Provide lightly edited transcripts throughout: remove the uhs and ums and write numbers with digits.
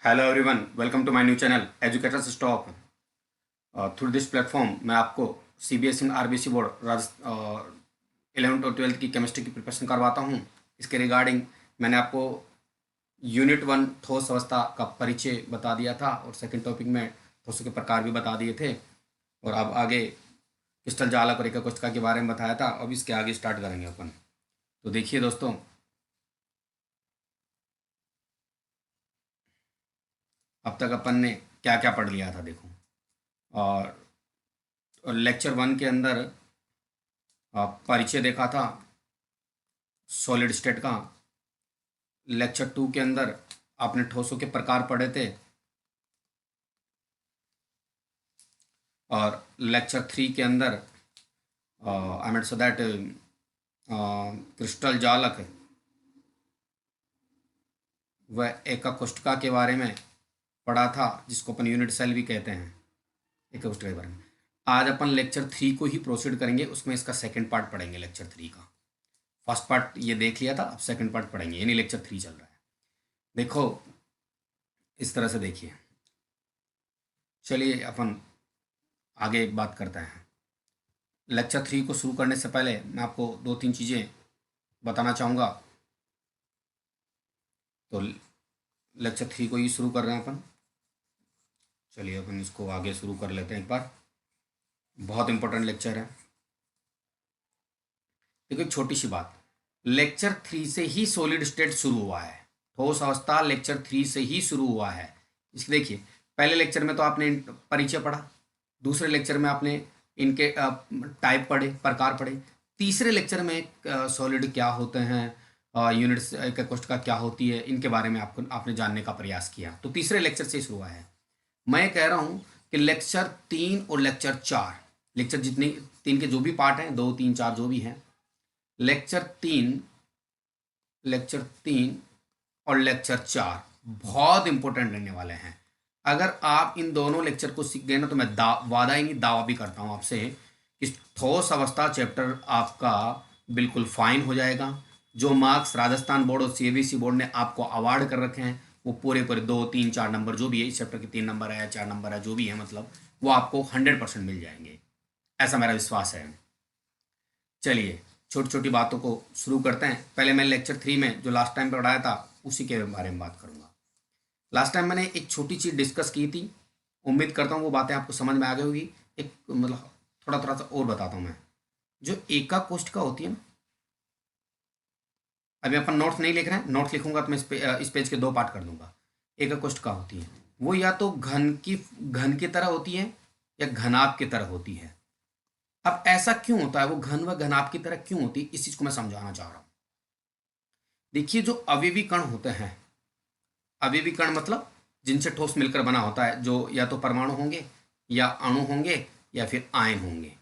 Hello everyone, welcome to my new channel educators stock. Through this platform मैं आपको CBSE RBC board 11th और 12th की chemistry की preparation करवाता हूँ। इसके रिगार्डिंग मैंने आपको यूनिट 1 ठोस अवस्था का परिचय बता दिया था और सेकंड टॉपिक में ठोसों के प्रकार भी बता दिए थे, और अब आगे क्रिस्टल जालक और एका कोष्ठका के बारे में बताया था। अब इसके आगे स्टार्ट करेंगे अपन। तो देखिए दोस्तों, अब तक अपन ने क्या क्या पढ़ लिया था देखो। और लेक्चर 1 के अंदर परिचय देखा था सॉलिड स्टेट का। लेक्चर 2 के अंदर आपने ठोसों के प्रकार पढ़े थे, और लेक्चर 3 के अंदर I mean so that crystal जालक व एका कोष्ठका के बारे में पढ़ा था, जिसको अपन यूनिट सेल भी कहते हैं। एका कोष्ठका के बारे में आज अपन लेक्चर 3 को ही प्रोसीड करेंगे। उसमें इसका सेकंड पार्ट पढ़ेंगे लेक्चर 3 का। फर्स्ट पार्ट ये देख लिया था, अब सेकंड पार्ट पढ़ेंगे, यानी लेक्चर 3 चल रहा है। देखो इस तरह से देखिए। चलिए अपन आगे बात करते हैं। लेक्चर 3 को शुरू करने से पहले मैं आपको दो तीन चीज़ें बताना चाहूँगा। तो लेक्चर 3 को ही शुरू कर रहे हैं अपन। चलिए अपन इसको आगे शुरू कर लेते हैं एक बार। बहुत इंपॉर्टेंट लेक्चर है। देखो एक छोटी सी बात, लेक्चर 3 से ही सॉलिड स्टेट शुरू हुआ है। ठोस अवस्था लेक्चर 3 से ही शुरू हुआ है। इसके देखिए, पहले लेक्चर में तो आपने परिचय पढ़ा, दूसरे लेक्चर में आपने इनके टाइप पढ़े, प्रकार पढ़े, तीसरे लेक्चर में सॉलिड क्या होते हैं, यूनिट्स का कोष्ठका क्या होती है, इनके बारे में आपको आपने जानने का प्रयास किया। तो तीसरे लेक्चर से शुरू हुआ है। मैं कह रहा हूँ कि लेक्चर 3 और लेक्चर 4, लेक्चर जितने 3 के जो भी पार्ट हैं, 2 3 4 जो भी हैं, लेक्चर 3 और लेक्चर 4 बहुत इंपॉर्टेंट रहने वाले हैं। अगर आप इन दोनों लेक्चर को सीख गए ना, तो मैं वादा ही नहीं दावा भी करता हूँ आपसे कि ठोस अवस्था चैप्टर आपका बिल्कुल फाइन हो जाएगा। जो मार्क्स राजस्थान बोर्ड और सीबीएसई बोर्ड ने आपको अवार्ड कर रखे हैं, वो पूरे पूरे 2 3 4 नंबर जो भी है, इस चैप्टर के 3 नंबर है या 4 नंबर है, जो भी है, मतलब वो आपको 100% मिल जाएंगे, ऐसा मेरा विश्वास है। चलिए छोटी छोटी बातों को शुरू करते हैं। पहले मैं लेक्चर 3 में जो लास्ट टाइम पढ़ाया था उसी के बारे में बात करूंगा। लास्ट टाइम मैंने एक छोटी चीज़ डिस्कस की थी, उम्मीद करता हूँ वो बातें आपको समझ में आ गई होगी। एक मतलब थोड़ा थोड़ा सा और बताता हूँ मैं। जो एका कोष्ठका होती है ना, अभी अपन नोट्स नहीं लिख रहे हैं, नोट्स लिखूंगा तो मैं इस पेज के 2 पार्ट कर दूंगा। एका कोष्ठका होती है, वो या तो घन की तरह होती है या घनाभ की तरह होती है। अब ऐसा क्यों होता है, वो घन व घनाभ की तरह क्यों होती है, इस चीज को मैं समझाना चाह रहा हूँ। देखिए जो अवयवी कण होते हैं, अवयवी कण मतलब जिनसे ठोस मिलकर बना होता है, जो या तो परमाणु होंगे या अणु होंगे या फिर आयन होंगे,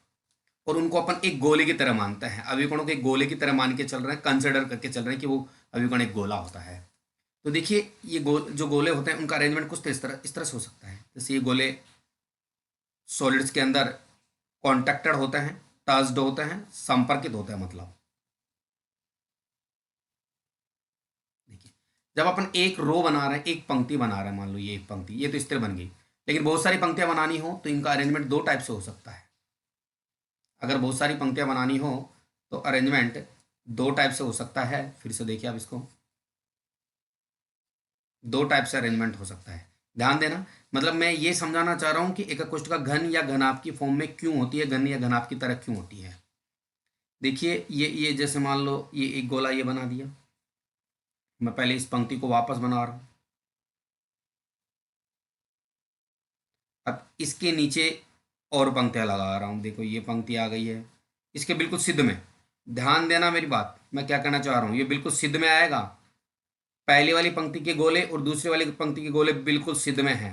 और उनको अपन एक गोले की तरह मानते हैं। अवयवी कणों को एक गोले की तरह मान के चल रहे हैं, कंसिडर करके चल रहे हैं कि वो अवयवी कण एक गोला होता है। तो देखिए ये जो गोले होते हैं उनका अरेंजमेंट कुछ तो इस तरह से हो सकता है। जैसे ये गोले सॉलिड्स के अंदर कॉन्टेक्टेड होते हैं, टच्ड होते हैं, संपर्कित होते हैं। मतलब देखिए जब अपन एक रो बना रहे हैं, एक पंक्ति बना रहे हैं, मान लो ये एक पंक्ति, ये तो स्थिर बन गई, लेकिन बहुत सारी पंक्तियां बनानी हो तो इनका अरेंजमेंट 2 टाइप से हो सकता है। अगर बहुत सारी पंक्तियां बनानी हो तो अरेंजमेंट 2 टाइप से हो सकता है। फिर से देखिए आप इसको, 2 टाइप से अरेंजमेंट हो सकता है, ध्यान देना। मतलब मैं ये समझाना चाह रहा हूँ कि एक कोष्ठका घन या घनाभ की फॉर्म में क्यों होती है, घन या घनाभ की तरह क्यों होती है। देखिए ये जैसे मान लो ये एक गोला ये बना दिया, मैं पहले इस पंक्ति को वापस बना रहा हूँ। अब इसके नीचे और पंक्तियां लगा रहा हूँ। देखो ये पंक्ति आ गई है, इसके बिल्कुल सिद्ध में, ध्यान देना मेरी बात, मैं क्या कहना चाह रहा हूँ, ये बिल्कुल सिद्ध में आएगा। पहली वाली पंक्ति के गोले और दूसरी वाली पंक्ति के गोले बिल्कुल सिद्ध में है।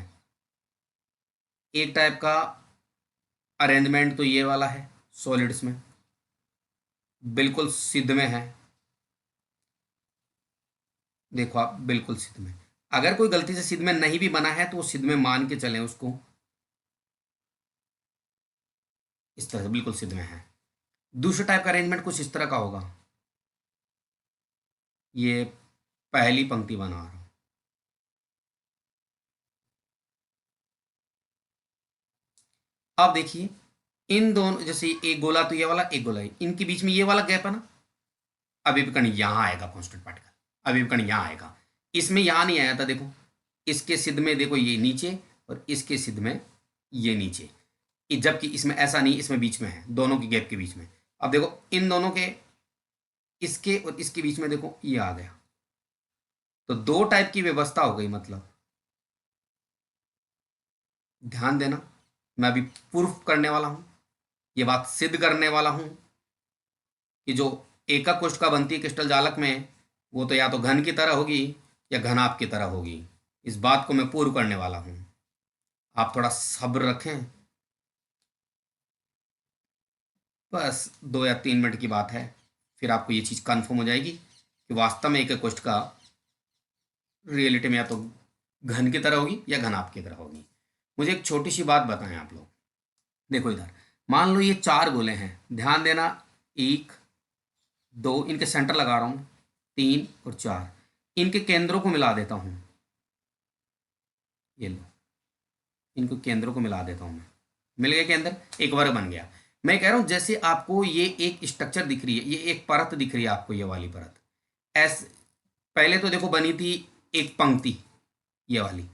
एक टाइप का अरेंजमेंट तो ये वाला है सॉलिड्स में, बिल्कुल सिद्ध में है। देखो आप बिल्कुल सिद्ध में, अगर कोई गलती से सिद्ध में नहीं भी बना है तो वो सिद्ध में मान के चलें उसको, इस तरह से बिल्कुल सिद्ध में है। दूसरे टाइप का अरेंजमेंट कुछ इस तरह का होगा, ये पहली पंक्ति बना रहा हूं, अब देखिए इन दोनों, जैसे एक गोला तो ये वाला, एक गोला है, इनके बीच में ये वाला गैप है ना, अभिकर्ण यहाँ आएगा कांस्टेंट पार्टिकल, अभिकर्ण यहाँ आएगा। इसमें यहाँ नहीं आया था देखो, इसके सिद्ध में देखो ये नीचे और इसके सिद्ध में ये नीचे, जबकि इसमें ऐसा नहीं, इसमें बीच में है, दोनों के गैप के बीच में। अब देखो इन दोनों के, इसके और इसके बीच में देखो ये आ गया, तो दो टाइप की व्यवस्था हो गई। मतलब ध्यान देना, मैं अभी प्रूफ करने वाला हूं, ये बात सिद्ध करने वाला हूं कि जो एकक कोष्ठका बनती है क्रिस्टल जालक में, वो तो या तो घन की तरह होगी या घनाभ की तरह होगी। इस बात को मैं प्रूव करने वाला हूं, आप थोड़ा सब्र रखें, बस 2 या 3 मिनट की बात है, फिर आपको ये चीज़ कन्फर्म हो जाएगी कि वास्तव में एकक कोष्ठका रियलिटी में या तो घन की तरह होगी या घनाभ की तरह होगी। मुझे एक छोटी सी बात बताएं आप लोग, देखो इधर मान लो ये 4 गोले हैं, ध्यान देना, 1 2, इनके सेंटर लगा रहा हूँ, 3 और 4, इनके केंद्रों को मिला देता हूँ, ये लो, इनको केंद्रों को मिला देता हूँ मैं, मिल गया केंद्र, एक वर्ग बन गया। मैं कह रहा हूँ जैसे आपको ये एक स्ट्रक्चर दिख रही है, ये एक परत दिख रही है आपको, ये वाली परत ऐस पहले तो देखो बनी थी एक पंक्ति, ये वाली,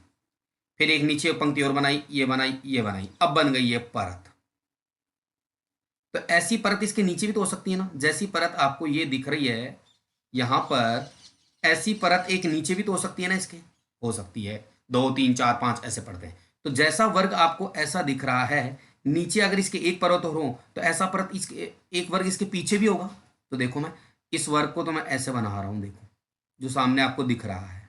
फिर एक नीचे पंक्ति और बनाई, ये बनाई, ये बनाई, अब बन गई ये परत। तो ऐसी परत इसके नीचे भी तो हो सकती है ना, जैसी परत आपको ये दिख रही है यहां पर, ऐसी परत एक नीचे भी तो हो सकती है ना इसके, हो सकती है, 2 3 4 5 ऐसे पड़ते हैं। तो जैसा वर्ग आपको ऐसा दिख रहा है, नीचे अगर इसके एक परत हो तो ऐसा परत इसके एक वर्ग इसके पीछे भी होगा। तो देखो मैं इस वर्ग को तो मैं ऐसे बना रहा हूं, देखो जो सामने आपको दिख रहा है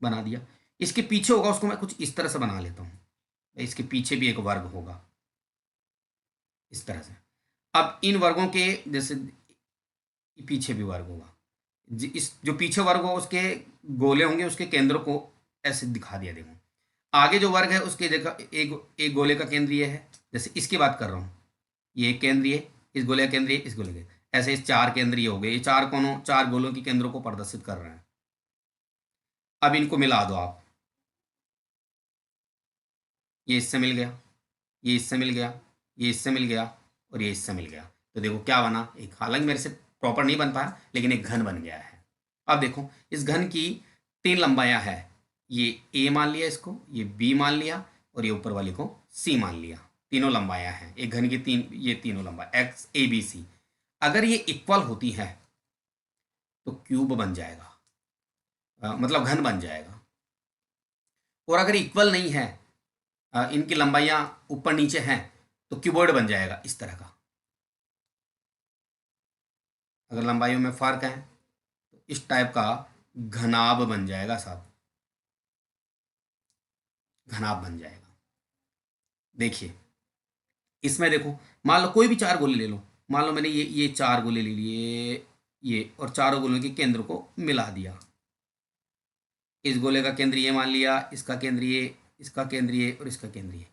बना दिया, इसके पीछे होगा उसको मैं कुछ इस तरह से बना लेता हूं, इसके पीछे भी एक वर्ग होगा इस तरह से। अब इन वर्गों के जैसे पीछे भी वर्ग होगा, इस जो पीछे वर्ग हो उसके गोले होंगे, उसके केंद्र को ऐसे दिखा दिया। देखो आगे जो वर्ग है उसके जगह एक एक गोले का केंद्र ये है, जैसे इसकी बात कर रहा हूँ, ये एक केंद्रीय, इस गोले का केंद्रीय, इस गोले के, ऐसे इस 4 केंद्रीय हो गए, ये 4 कोनों 4 गोलों के केंद्रों को प्रदर्शित कर रहे हैं। अब इनको मिला दो आप, ये इससे मिल गया, ये इससे मिल गया, ये इससे मिल गया और ये इससे मिल गया, तो देखो क्या बना, एक, हालांकि मेरे से प्रॉपर नहीं बन पाया लेकिन एक घन बन गया है। अब देखो इस घन की 3 लंबाइयां है, ये ए मान लिया इसको, ये बी मान लिया और ये ऊपर वाली को सी मान लिया, तीनों लंबाइयां हैं एक घन की, ये तीनों लंबाई एक्स ए बी सी। अगर ये इक्वल होती है तो क्यूब बन जाएगा, मतलब घन बन जाएगा। और अगर इक्वल नहीं है, इनकी लंबाइयां ऊपर नीचे हैं, तो क्यूबॉइड बन जाएगा इस तरह का। अगर लंबाइयों में फर्क है तो इस टाइप का घनाभ बन जाएगा साहब, घनाभ बन जाएगा। देखिए इसमें देखो, मान लो कोई भी 4 गोले ले लो, मान लो मैंने ये 4 गोले ले लिए, ये और चारों गोलों के केंद्र को मिला दिया, इस गोले का केंद्र ये मान लिया, इसका केंद्र ये, इसका केंद्र ये और इसका केंद्र ये।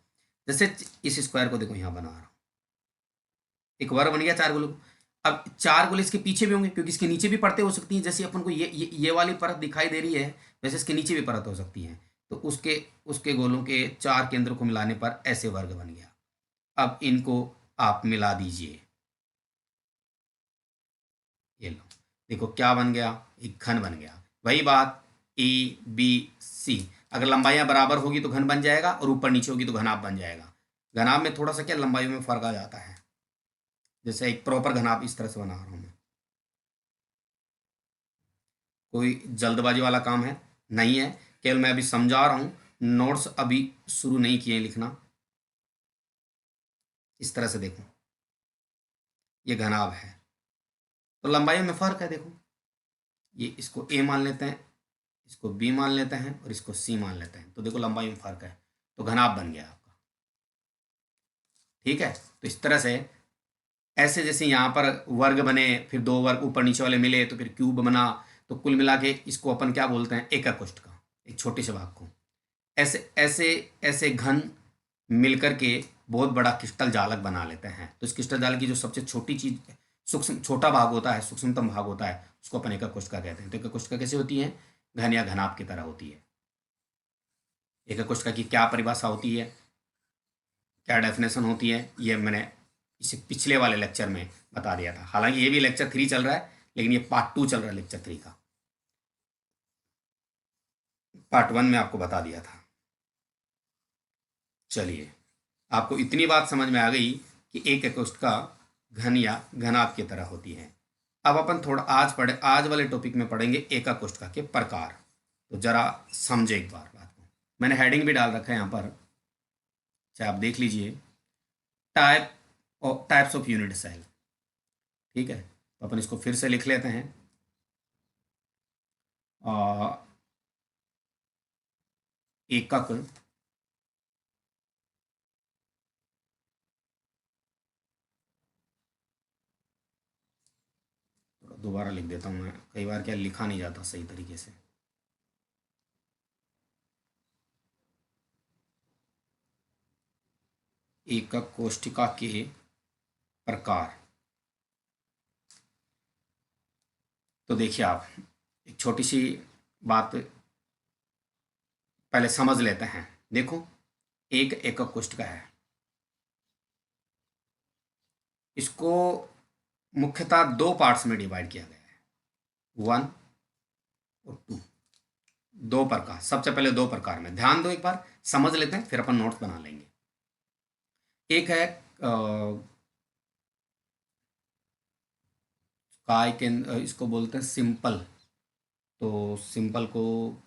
जैसे इस स्क्वायर को देखो यहाँ बना रहा हूँ, एक वर्ग बन गया 4 गोलों को। अब 4 गोले इसके पीछे भी होंगे क्योंकि इसके नीचे भी परतें हो सकती हैं, जैसे अपन को ये वाली परत दिखाई दे रही है, वैसे इसके नीचे भी परत हो सकती है। तो उसके उसके गोलों के 4 केंद्र को मिलाने पर ऐसे वर्ग बन गया। अब इनको आप मिला दीजिए, ये लो, देखो क्या बन गया, एक घन बन गया। वही बात ए बी सी, अगर लंबाइयां बराबर होगी तो घन बन जाएगा और ऊपर नीचे होगी तो घनाभ बन जाएगा। घनाभ में थोड़ा सा क्या लंबाइयों में फर्क आ जाता है, जैसे एक प्रॉपर घनाभ इस तरह से बना रहा हूं मैं, कोई जल्दबाजी वाला काम है नहीं है, केवल मैं अभी समझा रहा हूं, नोट्स अभी शुरू नहीं किए लिखना। इस तरह से देखो ये घनाभ है, तो लंबाइयों में फर्क है, देखो ये इसको ए मान लेते हैं, इसको बी मान लेते हैं और इसको सी मान लेते हैं, तो देखो लंबाई में फर्क है, तो घनाभ बन गया आपका। ठीक है, तो इस तरह से ऐसे जैसे यहाँ पर वर्ग बने, फिर 2 वर्ग ऊपर नीचे वाले मिले तो फिर क्यूब बना, तो कुल मिला के इसको अपन क्या बोलते हैं, एकक कोष्ठ का एक छोटे से भाग को। ऐसे ऐसे ऐसे घन मिलकर के बहुत बड़ा क्रिस्टल जालक बना लेते हैं। तो इस क्रिस्टल जालक की जो सबसे छोटी चीज, सूक्ष्म छोटा भाग होता है, सूक्ष्मतम भाग होता है, उसको अपन एकक कोष्ठका कहते हैं। तो एकक कोष्ठका कैसे होती है, घन या घनाभ की तरह होती है। एकक कोष्ठका की क्या परिभाषा होती है, क्या डेफिनेशन होती है ये मैंने इसे पिछले वाले लेक्चर में बता दिया था। हालांकि ये भी लेक्चर 3 चल रहा है, लेकिन ये पार्ट 2 चल रहा है लेक्चर 3 का। पार्ट 1 में आपको बता दिया था। चलिए, आपको इतनी बात समझ में आ गई कि एक एकोष्ठ का घन या घनाभ की तरह होती है। अब अपन थोड़ा आज वाले टॉपिक में पढ़ेंगे एकाकोष्ठ का के प्रकार। तो जरा समझे एक बार बात को। मैंने हेडिंग भी डाल रखा है यहाँ पर, चाहे आप देख लीजिए, टाइप्स ऑफ यूनिट सेल। ठीक है, तो अपन इसको फिर से लिख लेते हैं। एकक दोबारा लिख देता हूँ मैं, कई बार क्या लिखा नहीं जाता सही तरीके से। एकक कोष्ठिका के प्रकार। तो देखिए, आप एक छोटी सी बात पहले समझ लेते हैं। देखो, एक एकक कोष्ठिका है, इसको मुख्यतः दो पार्ट्स में डिवाइड किया गया है, 1 और 2। दो प्रकार, सबसे पहले दो प्रकार में ध्यान दो, एक बार समझ लेते हैं, फिर अपन नोट्स बना लेंगे। एक है काय के, इसको बोलते हैं सिंपल। तो सिंपल को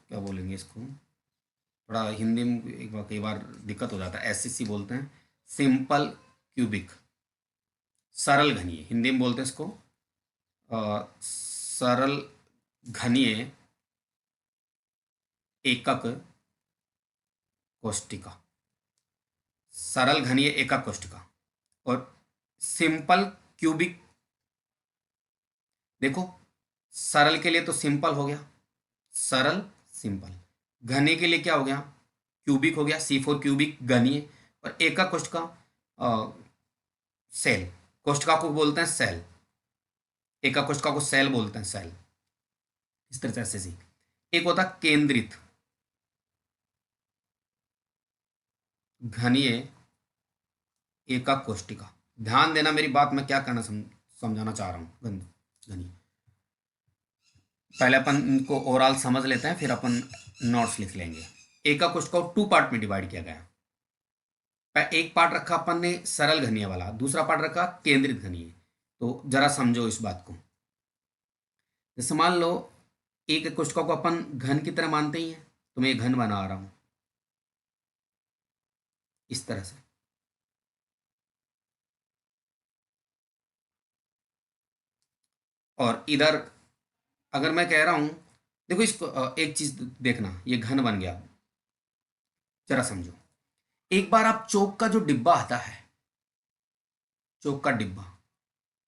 क्या बोलेंगे, इसको थोड़ा हिंदी में एक बार कई बार दिक्कत हो जाता है, एससीसी बोलते हैं, सिंपल क्यूबिक, सरल घनीय, हिंदी में बोलते हैं इसको सरल घनीय एकक कोष्ठिका, सरल घनीय एकक कोष्ठिका। और सिंपल क्यूबिक, देखो सरल के लिए तो सिंपल हो गया, सरल सिंपल, घने के लिए क्या हो गया, क्यूबिक हो गया, C4 क्यूबिक घनीय। और एकक कोष्ठिका सेल, कोष्ठिका को बोलते हैं सेल, एकक कोष्ठिका को सेल बोलते हैं, सेल। इस तरह से एक होता केंद्रित घनीय एकक कोष्ठिका। ध्यान देना मेरी बात, मैं क्या करना समझाना चाह रहा हूँ। घनीय, पहले अपन इनको ओवरऑल समझ लेते हैं, फिर अपन नोट्स लिख लेंगे। एकक कोष्ठिका को 2 पार्ट में डिवाइड किया गया। एक पार्ट रखा अपन ने सरल घनीय वाला, दूसरा पार्ट रखा केंद्रित घनीय। तो जरा समझो इस बात को। जैसे मान लो एक कोष्ठिका को अपन घन की तरह मानते ही हैं, तो मैं घन बना रहा हूं इस तरह से। और इधर अगर मैं कह रहा हूं, देखो इसको एक चीज देखना, ये घन बन गया। जरा समझो, एक बार आप चौक का जो डिब्बा आता है, चौक का डिब्बा,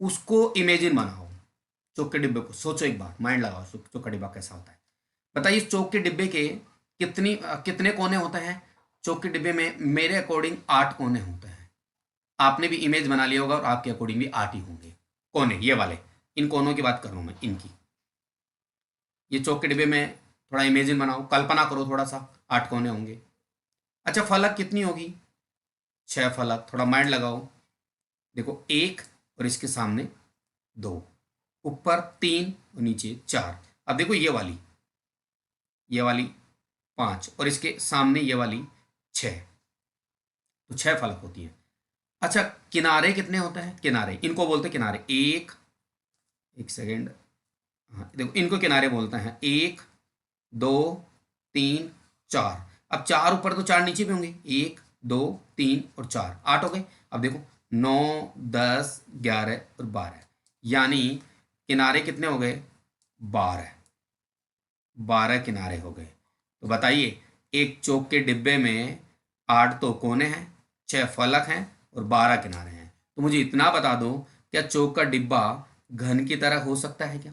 उसको इमेजिन बनाओ। चौक के डिब्बे को सोचो एक बार, माइंड लगाओ, चौक का डिब्बा कैसा होता है। बताइए इस चौक के डिब्बे के कितने कोने होते हैं। चौक के डिब्बे में मेरे अकॉर्डिंग 8 कोने होते हैं। आपने भी इमेज बना लिया होगा और आपके अकॉर्डिंग भी 8 ही होंगे कोने, ये वाले, इन कोनों की बात कर रहा हूं मैं, इनकी। ये चौक के डिब्बे में थोड़ा इमेजिन बनाओ, कल्पना करो थोड़ा सा, 8 कोने होंगे। अच्छा, फलक कितनी होगी, 6 फलक। थोड़ा माइंड लगाओ, देखो 1 और इसके सामने 2, ऊपर 3 और नीचे 4। अब देखो ये वाली 5 और इसके सामने ये वाली 6, तो 6 फलक होती है। अच्छा, किनारे कितने होते हैं, किनारे इनको बोलते हैं किनारे। एक सेकेंड, हाँ देखो इनको किनारे बोलते हैं, 1 2 3 4। अब 4 ऊपर तो 4 नीचे भी होंगे, 1 2 3 और 4, 8 हो गए। अब देखो 9 10 11 और 12, यानी किनारे कितने हो गए, 12। 12 किनारे हो गए। तो बताइए, एक चौक के डिब्बे में 8 तो कोने हैं, 6 फलक हैं और 12 किनारे हैं। तो मुझे इतना बता दो, क्या चौक का डिब्बा घन की तरह हो सकता है क्या।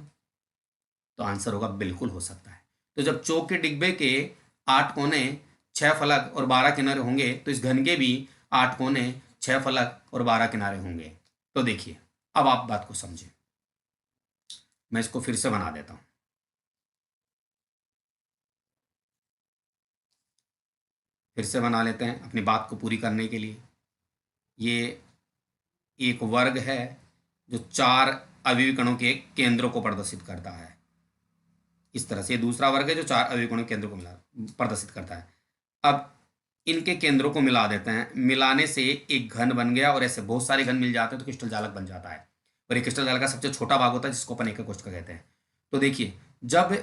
तो आंसर होगा बिल्कुल हो सकता है। तो जब चौक के डिब्बे के 8 कोने, 6 फलक और 12 किनारे होंगे, तो इस घन के भी 8 कोने, 6 फलक और 12 किनारे होंगे। तो देखिए, अब आप बात को समझें, मैं इसको फिर से बना देता हूं। फिर से बना लेते हैं अपनी बात को पूरी करने के लिए। ये एक वर्ग है जो 4 अवयवी कणों के केंद्रों को प्रदर्शित करता है। इस तरह से ये दूसरा वर्ग है जो 4 अवयवी कणों के केंद्रों को मिला प्रदर्शित करता है। अब इनके केंद्रों को मिला देते हैं, मिलाने से एक घन बन गया और ऐसे बहुत सारे घन मिल जाते हैं तो क्रिस्टल जालक बन जाता है। और ये क्रिस्टल जालक का सबसे छोटा भाग होता है जिसको अपन एकक कोष्ठक कहते हैं। तो देखिए, जब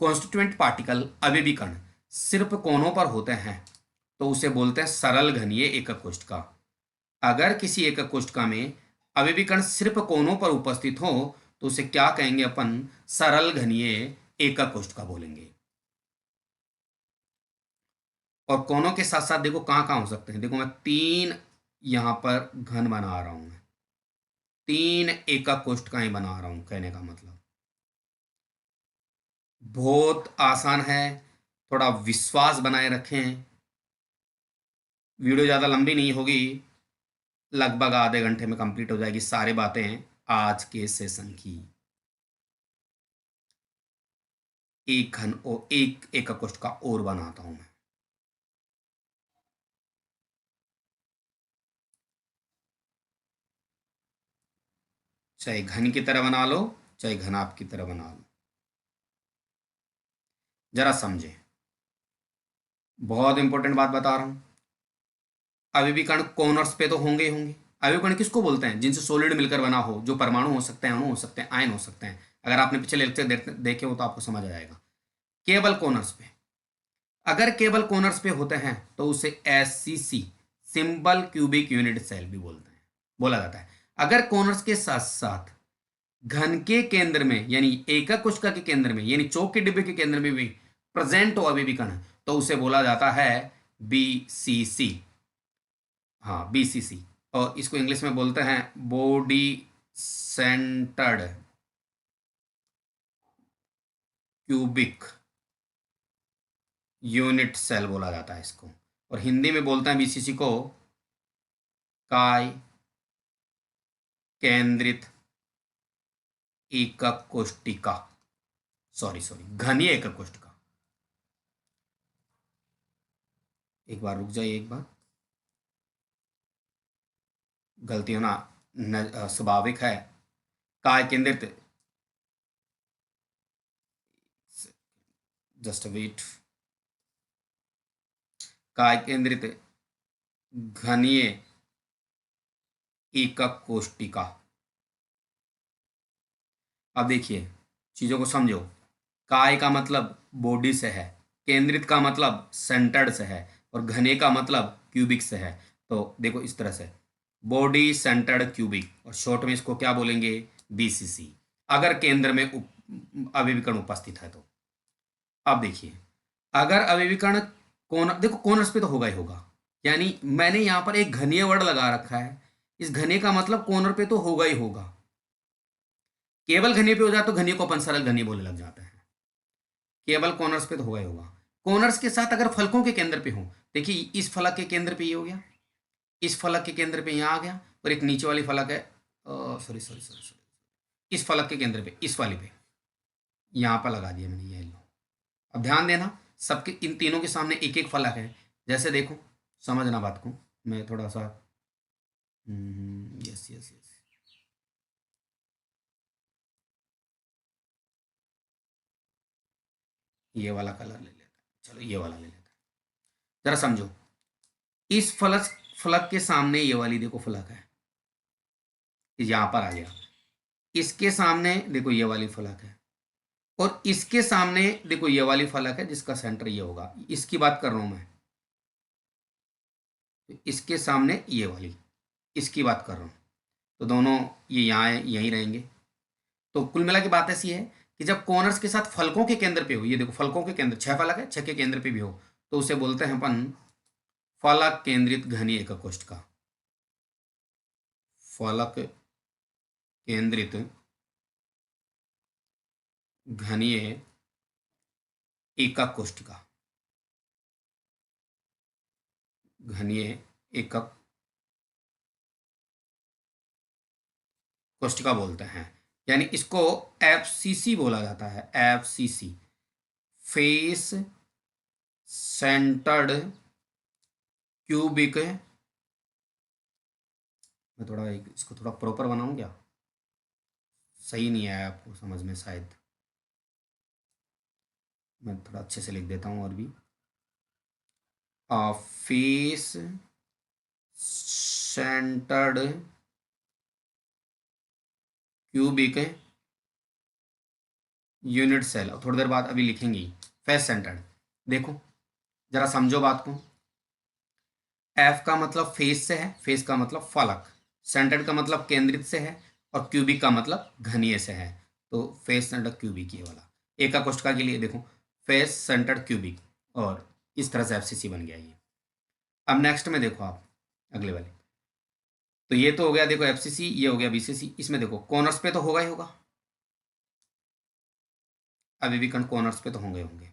कॉन्स्टिट्यूएंट पार्टिकल अवयवी कण सिर्फ कोनों पर होते हैं तो उसे बोलते हैं सरल घनीय एकक कोष्ठका। अगर किसी एकक कोष्ठका में अवयवी कण सिर्फ कोनों पर उपस्थित हो तो उसे क्या कहेंगे अपन? सरल घनीय एकक कोष्ठका बोलेंगे। और कोनों के साथ साथ देखो कहाँ कहाँ हो सकते हैं। देखो मैं 3 यहां पर घन बना रहा हूं, 3 एकक कोष्ठकाएं बना रहा हूं। कहने का मतलब बहुत आसान है, थोड़ा विश्वास बनाए रखें। वीडियो ज़्यादा लंबी नहीं होगी, लगभग आधे घंटे में कंप्लीट हो जाएगी सारी बातें आज के सेशन की। एक घन और एक एकक कोष्ठका और बनाता हूं मैं। चाहे घन की तरह बना लो, चाहे घनाभ की तरह बना लो, जरा समझे। बहुत इंपॉर्टेंट बात बता रहा हूं। अवयवी कण कॉर्नर्स पे तो होंगे ही होंगे। अवयवी कण किसको बोलते हैं? जिनसे सॉलिड मिलकर बना हो, जो परमाणु हो सकते हैं, अणु हो सकते हैं, आयन हो सकते हैं। अगर आपने पिछले लेक्चर देखे हो तो आपको समझ आ जाएगा। केवल कॉर्नर्स पे, अगर केवल कॉर्नर्स पे होते हैं तो उसे SCC, simple cubic unit cell भी बोलते हैं, बोला जाता है। अगर कॉर्नर्स के साथ साथ घन के केंद्र में यानी एकक कोशिका के केंद्र में यानी चौक के डिब्बे के केंद्र में भी प्रेजेंट हो अवयवी कण तो उसे बोला जाता है बीसीसी। हाँ, बीसीसी। और इसको इंग्लिश में बोलते हैं body centred cubic unit cell बोला जाता है इसको। और हिंदी में बोलते हैं बीसीसी को काय केंद्रित एकक कोष्टिका। सॉरी घनीय एकक कोष्टिका। एक बार रुक जाइए, एक बार, गलती होना स्वाभाविक है। काय केंद्रित, जस्ट वेट, काय केंद्रित घनीय एकक कोष्टिका। अब देखिए, चीजों को समझो। काय का मतलब बॉडी से है, केंद्रित का मतलब सेंटर्ड से है, और घने का मतलब क्यूबिक से है। तो देखो इस तरह से, बॉडी सेंटर्ड क्यूबिक, और शॉर्ट में इसको क्या बोलेंगे? बीसीसी। अगर केंद्र में अवयवीकरण उपस्थित है तो। अब देखिए, अगर अवयवीकरण कोन, देखो कोनर्स पे तो होगा ही होगा, यानी मैंने यहां पर एक घनीय वर्ड लगा रखा है। इस घने का मतलब कोनर पे तो होगा ही होगा। केवल घने पे हो जाए तो घने को अपन सरल घने बोलने लग जाते हैं। केवल कॉर्नर्स पे तो होगा ही होगा। कॉर्नर्स के साथ अगर फलकों के केंद्र पे हो, देखिए इस फलक के केंद्र पे ये हो गया, इस फलक के केंद्र पे यहाँ आ गया, और एक नीचे वाली फलक है, सॉरी, इस फलक के केंद्र पे, इस वाली पे यहाँ पर लगा दिया मैंने, ये लो। अब ध्यान देना, सबके इन तीनों के सामने एक एक फलक है। जैसे देखो, समझना बात को, मैं थोड़ा सा, यस यस यस, ये वाला कलर ले लेते हैं, चलो ये वाला ले लेते हैं। जरा समझो, इस फलक फलक के सामने ये वाली देखो फलक है, यहां पर आ गया। इसके सामने देखो ये वाली फलक है, और इसके सामने देखो ये वाली फलक है जिसका सेंटर ये होगा। इसकी बात कर रहा हूं मैं, इसके सामने ये वाली, इसकी बात कर रहा हूं। तो दोनों ये यहाँ यहीं रहेंगे। तो कुल मिला के बात ऐसी है कि जब कॉर्नर्स के साथ फलकों के केंद्र पे हो, ये देखो फलकों के केंद्र, 6 फलक है, 6 के केंद्र पे भी हो, तो उसे बोलते हैं अपन फलक केंद्रित घनीय एकक कोष्ठका। फलक केंद्रित घनीय एकक कोष्ठका, घनीय एकक कोष्ठका बोलते हैं। यानी इसको एफसीसी बोला जाता है, एफसीसी, फेस सेंटर्ड क्यूबिक मैं थोड़ा इसको थोड़ा प्रॉपर बनाऊँ क्या? सही नहीं आया आपको समझ में शायद। मैं थोड़ा अच्छे से लिख देता हूँ और भी। Face centred cubic unit cell. और थोड़ी देर बाद अभी लिखेंगे फेस सेंटर्ड। देखो जरा समझो बात को। एफ का मतलब फेस से है, फेस का मतलब फलक, सेंटर्ड का मतलब केंद्रित से है, और क्यूबिक का मतलब घनीय से है। तो फेस सेंटर्ड क्यूबिक ये वाला एक का कोष्ठका के लिए देखो, फेस सेंटर्ड क्यूबिक, और इस तरह से एफसीसी बन गया ये। अब नेक्स्ट में देखो आप अगले वाले। तो ये तो हो गया देखो एफसीसी, ये हो गया बीसीसी। इसमें देखो कॉर्नर्स पे तो होगा ही होगा, अभी भी कॉर्नर्स पे तो होंगे होंगे।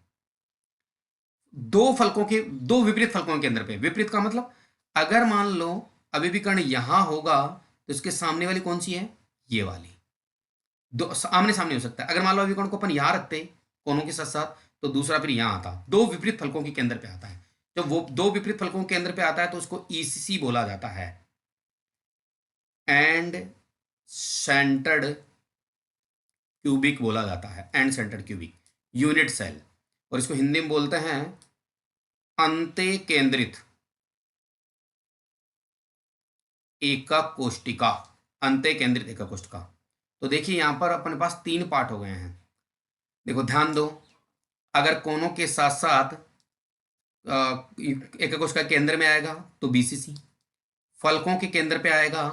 दो फलकों के, दो विपरीत फलकों के केंद्र पे, विपरीत का मतलब अगर मान लो अभी भी कर्ण यहां होगा तो इसके सामने वाली कौन सी है? ये वाली। दो आमने सामने हो सकता है। अगर मान लो अभी कर्ण को अपन यहां रखते कोनों के साथ साथ, तो दूसरा फिर यहां आता। दो विपरीत फलकों के केंद्र पे आता है। जब वो दो विपरीत फलकों के केंद्र पे आता है तो उसको ईसीसी बोला जाता है, एंड सेंटर्ड क्यूबिक बोला जाता है, end centred cubic unit cell. और इसको हिंदी में बोलते हैं अंत्य केंद्रित एकक कोष्टिका। अंत्य केंद्रित एकक कोष्टिका। तो देखिए यहां पर अपने पास तीन पार्ट हो गए हैं। देखो ध्यान दो, अगर कोनों के साथ साथ एकक कोशिका केंद्र में आएगा तो बीसीसी, फलकों के केंद्र पे आएगा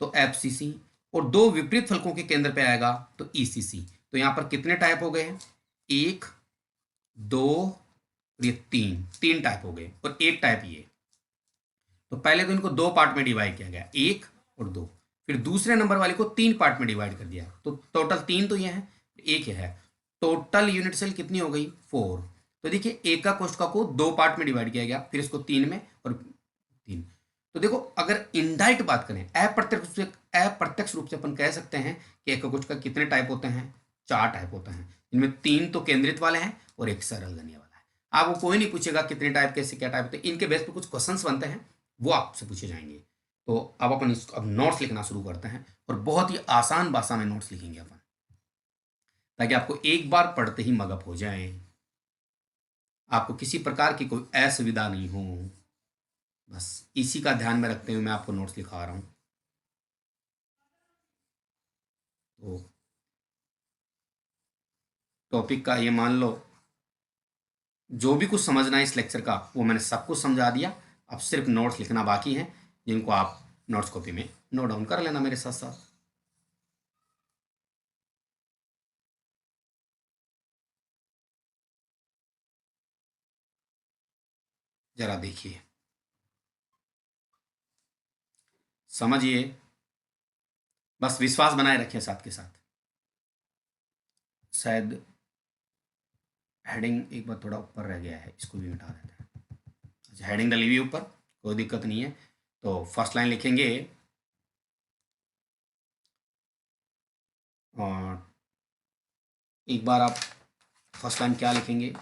तो एफसीसी, और दो विपरीत फलकों के केंद्र पे आएगा तो ईसीसी। तो यहां पर कितने टाइप हो गए? एक, दो, ये तीन, तीन टाइप हो गए, और एक टाइप ये। तो पहले तो इनको दो पार्ट में डिवाइड किया गया, एक और दो। फिर दूसरे नंबर वाले को तीन पार्ट में डिवाइड कर दिया, तो टोटल तीन तो ये है, एक ये है। टोटल यूनिट सेल कितनी हो गई? 4। तो देखिए एकक कोशिका को दो पार्ट में डिवाइड किया गया, फिर इसको तीन में, और तीन। तो देखो अगर इनडायरेक्ट बात करें, अप्रत्यक्ष रूप से अपन कह सकते हैं कि एकक कोशिका कितने टाइप होते हैं? 4 टाइप होते हैं, जिनमें तीन तो केंद्रित वाले हैं और एक सरल घनीय वाला है। आपको कोई नहीं पूछेगा कितने टाइप, कैसे क्या टाइप होते हैं, इनके बेस पे कुछ क्वेश्चंस बनते हैं, वो आपसे पूछे जाएंगे। तो अब अपन इसको अब नोट्स लिखना शुरू करते हैं, और बहुत ही आसान भाषा में नोट्स लिखेंगे अपन, ताकि आपको एक बार पढ़ते ही मगअप हो जाए, आपको किसी प्रकार की कोई असुविधा नहीं हो। बस इसी का ध्यान में रखते हुए मैं आपको नोट्स लिखा रहा हूँ। तो टॉपिक का ये मान लो, जो भी कुछ समझना है इस लेक्चर का वो मैंने सब कुछ समझा दिया। अब सिर्फ नोट्स लिखना बाकी है, जिनको आप नोट्स कॉपी में नोट डाउन कर लेना मेरे साथ साथ। जरा देखिए, समझिए, बस विश्वास बनाए रखिए साथ के साथ। शायद हेडिंग एक बार थोड़ा ऊपर रह गया है, इसको भी मिटा देते हैं। अच्छा, हेडिंग डली हुई ऊपर, कोई दिक्कत नहीं है। तो फर्स्ट लाइन लिखेंगे, और एक बार आप फर्स्ट लाइन क्या लिखेंगे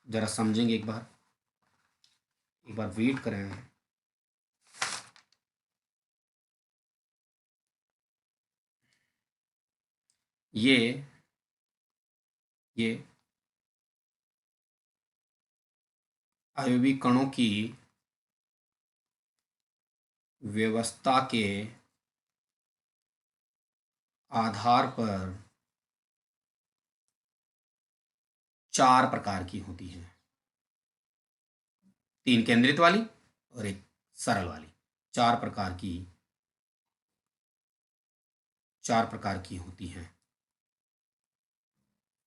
ज़रा समझेंगे, एक बार वेट करें। ये ये आयवीय कणों की व्यवस्था के आधार पर 4 प्रकार की होती हैं। 3 केंद्रित वाली और एक सरल वाली। 4 प्रकार की, 4 प्रकार की होती हैं।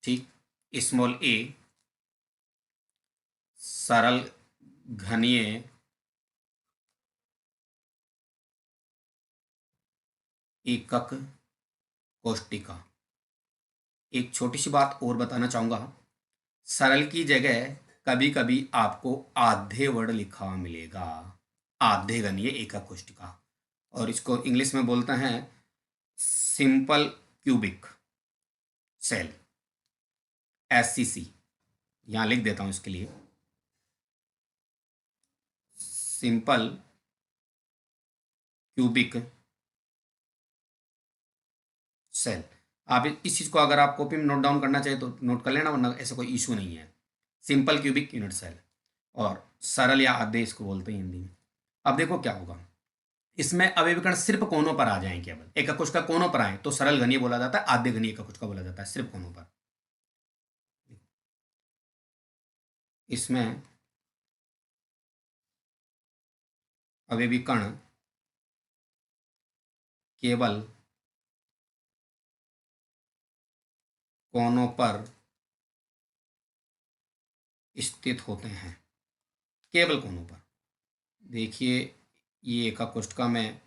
ठीक, स्मॉल ए सरल घनीय एकक कोष्टिका। एक छोटी सी बात और बताना चाहूंगा, सरल की जगह कभी कभी आपको आधे वर्ड लिखा हुआ मिलेगा, आधे घनीय एकक कोष्टिका, और इसको इंग्लिश में बोलते हैं सिंपल क्यूबिक सेल, एससीसी। यहां लिख देता हूं इसके लिए, सिंपल क्यूबिक सेल। आप इस चीज़ को अगर आप कॉपी में नोट डाउन करना चाहिए तो नोट कर लेना, वरना ऐसा कोई इशू नहीं है। सिंपल क्यूबिक यूनिट सेल, और सरल या आधे इसको बोलते हैं हिंदी में। अब देखो क्या होगा, इसमें अवयवीकरण सिर्फ कोनों पर आ जाए, केवल एक कोशिका कोनों पर आए तो सरल घनीय बोला जाता है, आद्य घनीय एक कोशिका बोला जाता है, सिर्फ कोनों पर। इसमें अवयवीकरण केवल कोनों पर स्थित होते हैं, केवल कोनों पर। देखिए ये एक कोशिका मैं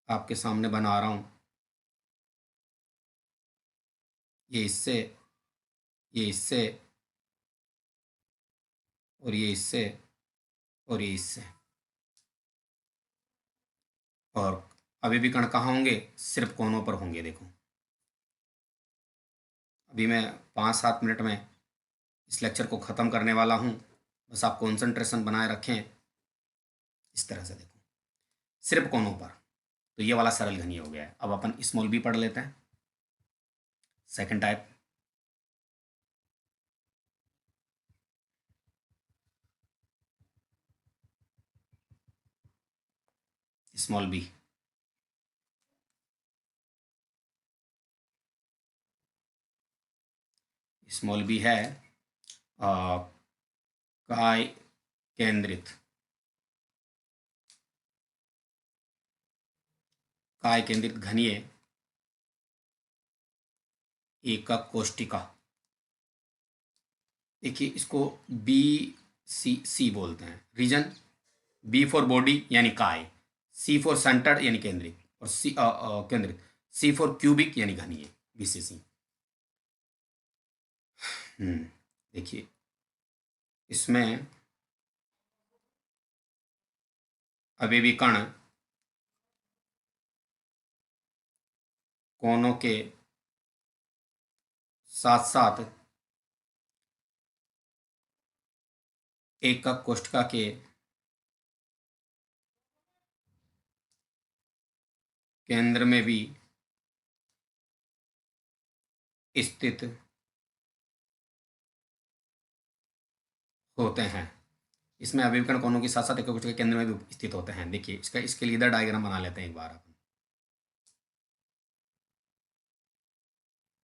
आपके सामने बना रहा हूं, ये इससे, ये इससे, और ये इससे, और ये इससे, और अवयवीकरण कहाँ होंगे, सिर्फ कोनों पर होंगे। देखो अभी मैं 5-7 मिनट में इस लेक्चर को ख़त्म करने वाला हूँ, बस आप कंसंट्रेशन बनाए रखें। इस तरह से देखो सिर्फ कोनों पर, तो ये वाला सरल घनीय हो गया है। अब अपन स्मॉल बी पढ़ लेते हैं, second type. Small B, small B है काय केंद्रित, काय केंद्रित घनीय एकक कोष्टिका। देखिए इसको बी सी बोलते हैं, रीजन बी फॉर बॉडी यानी काय, सी फॉर सेंटर्ड यानी केंद्रित, और सी केंद्रित, सी फॉर क्यूबिक यानी घनीय, बीसीसी। देखिए इसमें अवयवीकरण कोनों के साथ साथ एकक कोष्ठका के केंद्र में भी स्थित होते हैं। इसमें अवयवीकरण कोनों के साथ साथ एकक कोष्ठका के केंद्र में भी स्थित होते हैं। देखिए इसका, इसके लिए इधर डायग्राम बना लेते हैं एक बार अपन।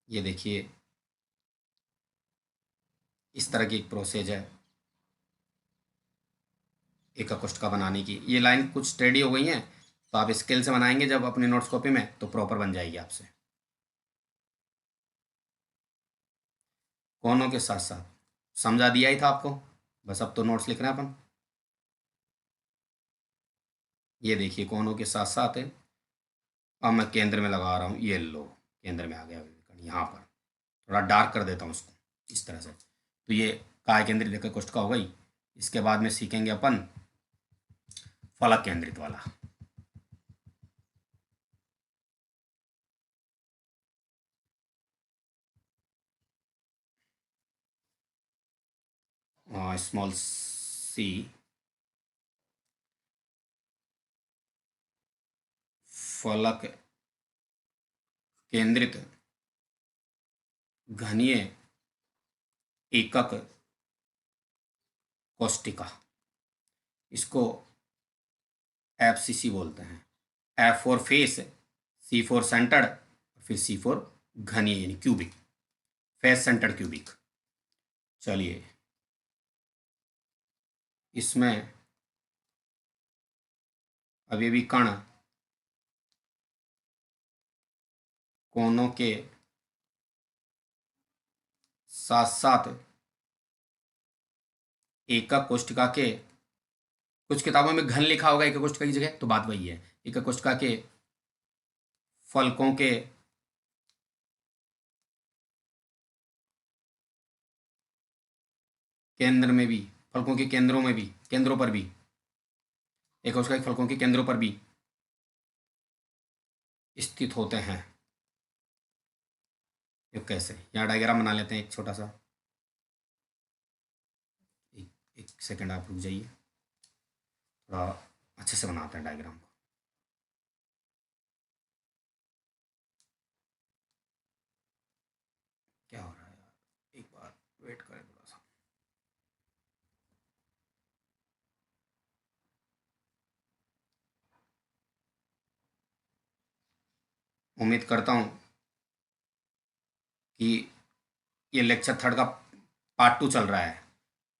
ये देखिए इस तरह की एक प्रोसेस है एकक कोष्ठका बनाने की। ये लाइन कुछ स्टेडी हो गई है, तो आप स्केल से बनाएंगे जब अपनी नोट्स कॉपी में, तो प्रॉपर बन जाएगी आपसे। कोनों के साथ साथ समझा दिया ही था आपको, बस अब तो नोट्स लिख रहे हैं अपन। ये देखिए कोनों के साथ साथ है, अब मैं केंद्र में लगा रहा हूँ, ये लो केंद्र में आ गया अवयवीकरण। यहाँ पर थोड़ा डार्क कर देता हूँ उसको इस तरह से, तो ये काय केंद्रित एकक कोष्ठका हो गई। इसके बाद में सीखेंगे अपन फलक केंद्रित वाला। स्मॉल सी फलक केंद्रित घनीय एकक कोष्ठिका, इसको एफसीसी बोलते हैं। F for face, C for centred, फिर सी फॉर घनीय यानी क्यूबिक, फेस सेंटर्ड क्यूबिक। चलिए इसमें अवयवीकरण कोनों के साथ साथ एकक कोष्ठिका के, कुछ किताबों में घन लिखा होगा एकक कोष्ठिका की जगह, तो बात वही है। एकक कोष्ठिका के फलकों के केंद्र में भी, फलकों के केंद्रों में भी, केंद्रों पर भी, एकक कोशिका के फलकों के केंद्रों पर भी स्थित होते हैं। ये कैसे, यहाँ डायग्राम बना लेते हैं एक छोटा सा। एक सेकंड आप रुक जाइए, थोड़ा अच्छे से बनाते हैं डायग्राम को। उम्मीद करता हूँ कि ये लेक्चर थर्ड का पार्ट 2 चल रहा है।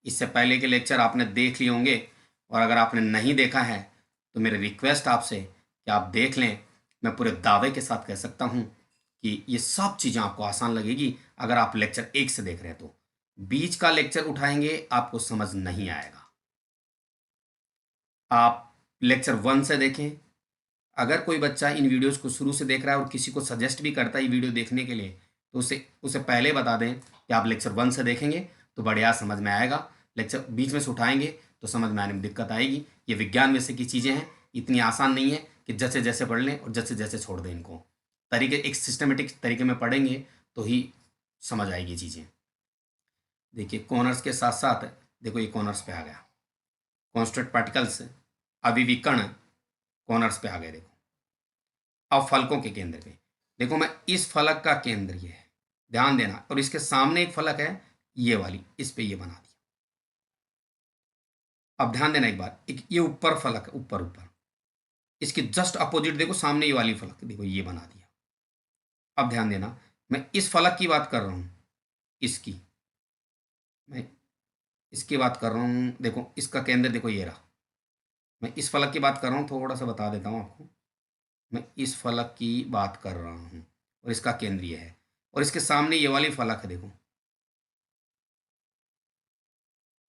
इससे पहले के लेक्चर आपने देख लिए होंगे, और अगर आपने नहीं देखा है तो मेरी रिक्वेस्ट आपसे कि आप देख लें। मैं पूरे दावे के साथ कह सकता हूँ कि ये सब चीज़ें आपको आसान लगेगी अगर आप लेक्चर 1 से देख रहे हैं। तो बीच का लेक्चर उठाएंगे आपको समझ नहीं आएगा। आप लेक्चर 1 से देखें। अगर कोई बच्चा इन वीडियोस को शुरू से देख रहा है और किसी को सजेस्ट भी करता है ये वीडियो देखने के लिए, तो उसे उसे पहले बता दें कि आप लेक्चर 1 से देखेंगे तो बढ़िया समझ में आएगा। लेक्चर बीच में से उठाएंगे तो समझ में आने में दिक्कत आएगी। ये विज्ञान विषय की चीज़ें हैं, इतनी आसान नहीं है कि जैसे जैसे पढ़ लें और जैसे जैसे छोड़ दें। इनको तरीके एक सिस्टमेटिक तरीके में पढ़ेंगे तो ही समझ आएगी चीज़ें। देखिए कॉर्नर्स के साथ साथ देखो ये कॉर्नर्स पे आ गया, कॉन्स्टेंट पार्टिकल्स अविविकर्ण कॉर्नर्स पे आ गए। देखो अब फलकों के केंद्र पे देखो, मैं इस फलक का केंद्र ये है, ध्यान देना, और इसके सामने एक फलक है ये वाली, इस पे ये बना दिया। अब ध्यान देना एक बार, एक ये ऊपर फलक है, ऊपर ऊपर इसके जस्ट अपोजिट देखो सामने ये वाली फलक, देखो ये बना दिया। अब ध्यान देना, मैं इस फलक की बात कर रहा हूं, इसकी मैं इसकी बात कर रहा हूं। देखो इसका केंद्र देखो ये रहा। मैं इस फलक की बात कर रहा हूं, थोड़ा सा बता देता हूं आपको। मैं इस फलक की बात कर रहा हूँ और इसका केंद्र ये है, और इसके सामने ये वाली फलक है, देखो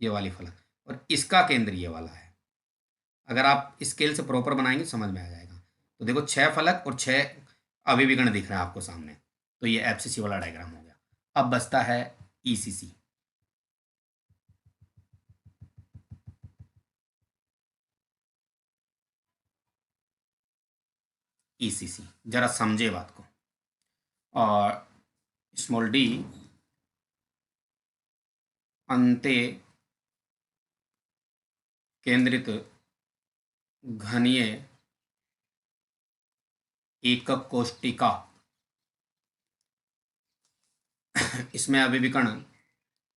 ये वाली फलक, और इसका केंद्र ये वाला है। अगर आप स्केल से प्रॉपर बनाएंगे समझ में आ जाएगा। तो देखो 6 फलक और 6 अविविकर्ण दिख रहे हैं आपको सामने। तो ये एफसीसी वाला डायग्राम हो गया। अब बचता है ईसीसी। ईसीसी जरा समझे बात को। और स्मॉल डी अंते केंद्रित घनीय एकक कोष्टिका, इसमें अविविकर्ण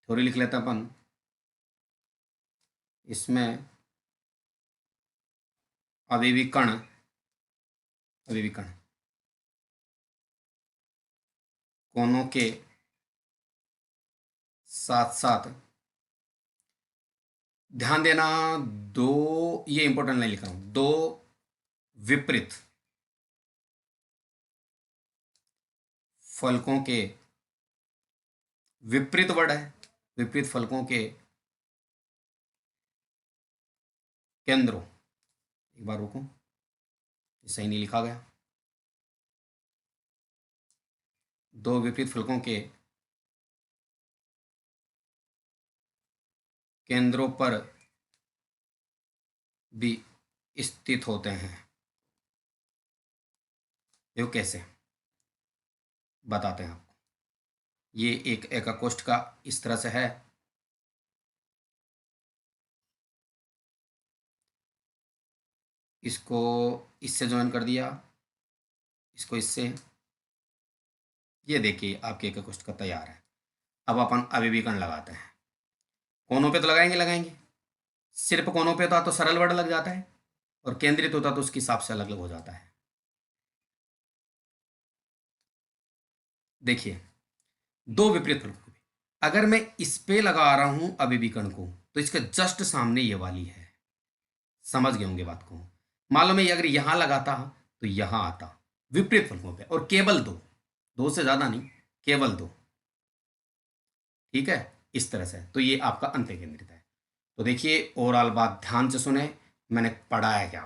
थोड़ी लिख लेते अपन। इसमें अविविकर्ण अविविकर्ण कोनों के साथ साथ, ध्यान देना, दो, ये इंपॉर्टेंट नहीं लिख रहा हूं, दो विपरीत फलकों के, विपरीत वर्ड है, विपरीत फलकों के केंद्रों, एक बार रुको सही नहीं लिखा गया। दो विपरीत फलकों के केंद्रों पर भी स्थित होते हैं। ये कैसे बताते हैं आपको। ये एक एककोष्ठ का इस तरह से है, इसको इससे ज्वाइन कर दिया, इसको इससे, ये देखिए आपके एककोष्ठ का तैयार है। अब अपन अविविकर्ण लगाते हैं। कोनों पे तो लगाएंगे, सिर्फ कोनों पे तो सरल वर्ड लग जाता है, और केंद्रित होता तो उसके हिसाब से अलग अलग हो जाता है। देखिए दो विपरीत फलकों पे, अगर मैं इस पे लगा रहा हूं अविविकर्ण को, तो इसके जस्ट सामने ये वाली है। समझ गए होंगे बात को। मान लो मैं अगर यहां लगाता तो यहां आता, विपरीत फलकों पे, और केवल दो, दो से ज्यादा नहीं, केवल दो। ठीक है, इस तरह से। तो ये आपका अंत्य केंद्रित है। तो देखिए ओवरऑल बात ध्यान से सुने, मैंने पढ़ाया क्या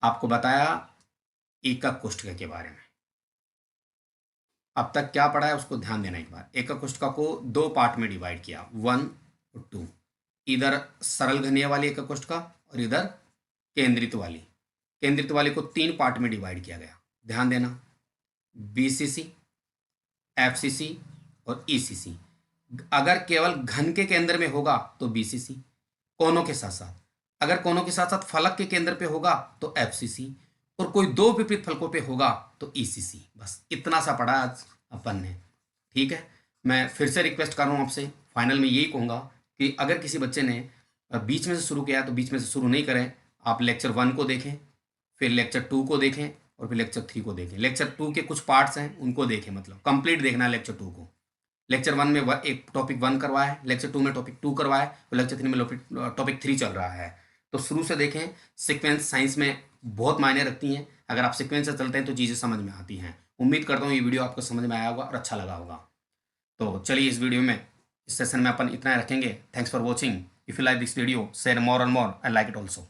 आपको बताया एकक कोष्ठक के बारे में। अब तक क्या पढ़ा है उसको ध्यान देना एक बार। एकक कोष्ठक को दो पार्ट में डिवाइड किया, 1 और 2। इधर सरल घनीय वाली एकक कोष्ठक और इधर केंद्रित वाली। केंद्रित वाली को 3 पार्ट में डिवाइड किया गया, ध्यान देना, बीसीसी, एफसीसी और ईसीसी। अगर केवल घन के केंद्र में होगा तो बीसीसी, कोनों के साथ साथ, अगर कोनों के साथ साथ फलक के केंद्र पे होगा तो एफसीसी, और कोई दो विपरीत फलकों पे होगा तो ईसीसी। बस इतना सा पढ़ा आज अपन ने। ठीक है, मैं फिर से रिक्वेस्ट कर रहा हूँ आपसे, फाइनल में यही कहूँगा कि अगर किसी बच्चे ने बीच में से शुरू किया तो बीच में से शुरू नहीं करें। आप लेक्चर 1 को देखें, फिर लेक्चर 2 को देखें, और फिर लेक्चर 3 को देखें। लेक्चर 2 के कुछ पार्ट्स हैं उनको देखें, मतलब कंप्लीट देखना है लेक्चर 2 को। लेक्चर 1 में एक टॉपिक 1 करवाया है, लेक्चर 2 में टॉपिक 2 करवाया है, और लेक्चर 3 में टॉपिक 3 चल रहा है। तो शुरू से देखें। सीक्वेंस साइंस में बहुत मायने रखती हैं। अगर आप सीक्वेंस से चलते हैं तो चीज़ें समझ में आती हैं। उम्मीद करता हूँ ये वीडियो आपको समझ में आया होगा और अच्छा लगा होगा। तो चलिए इस वीडियो में, इस सेशन में अपन इतना ही रखेंगे। Thanks for watching. If you like this video, share more and more, I like it also.